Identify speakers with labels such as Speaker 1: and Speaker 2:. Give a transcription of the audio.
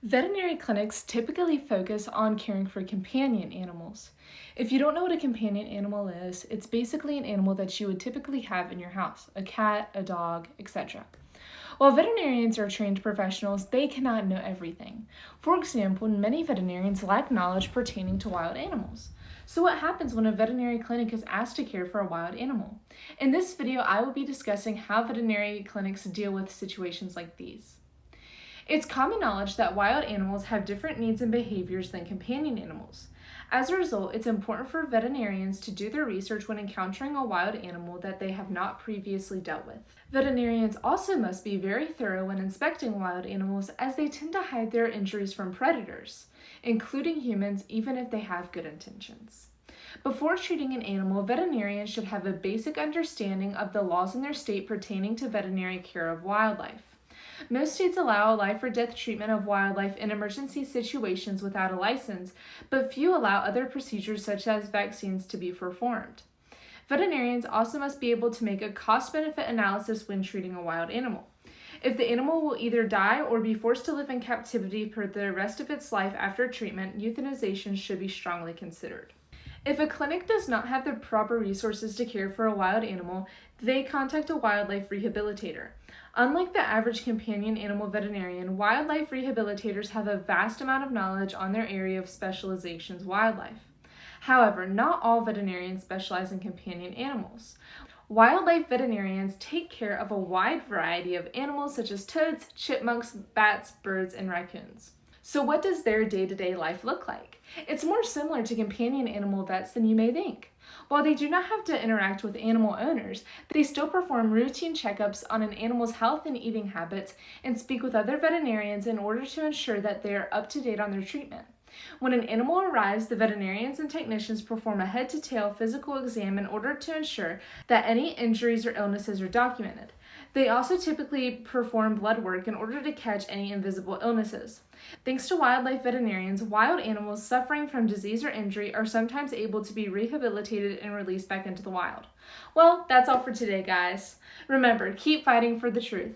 Speaker 1: Veterinary clinics typically focus on caring for companion animals. If you don't know what a companion animal is, it's basically an animal that you would typically have in your house, a cat, a dog, etc. While veterinarians are trained professionals, they cannot know everything. For example, many veterinarians lack knowledge pertaining to wild animals. So what happens when a veterinary clinic is asked to care for a wild animal? In this video, I will be discussing how veterinary clinics deal with situations like these. It's common knowledge that wild animals have different needs and behaviors than companion animals. As a result, it's important for veterinarians to do their research when encountering a wild animal that they have not previously dealt with. Veterinarians also must be very thorough when inspecting wild animals, as they tend to hide their injuries from predators, including humans, even if they have good intentions. Before treating an animal, veterinarians should have a basic understanding of the laws in their state pertaining to veterinary care of wildlife. Most states allow life or death treatment of wildlife in emergency situations without a license, but few allow other procedures such as vaccines to be performed. Veterinarians also must be able to make a cost-benefit analysis when treating a wild animal. If the animal will either die or be forced to live in captivity for the rest of its life after treatment, euthanization should be strongly considered. If a clinic does not have the proper resources to care for a wild animal, they contact a wildlife rehabilitator. Unlike the average companion animal veterinarian, wildlife rehabilitators have a vast amount of knowledge on their area of specializations wildlife. However, not all veterinarians specialize in companion animals. Wildlife veterinarians take care of a wide variety of animals such as toads, chipmunks, bats, birds, and raccoons. So what does their day-to-day life look like? It's more similar to companion animal vets than you may think. While they do not have to interact with animal owners, they still perform routine checkups on an animal's health and eating habits and speak with other veterinarians in order to ensure that they are up to date on their treatment. When an animal arrives, the veterinarians and technicians perform a head-to-tail physical exam in order to ensure that any injuries or illnesses are documented. They also typically perform blood work in order to catch any invisible illnesses. Thanks to wildlife veterinarians, wild animals suffering from disease or injury are sometimes able to be rehabilitated and released back into the wild. Well, that's all for today, guys. Remember, keep fighting for the truth.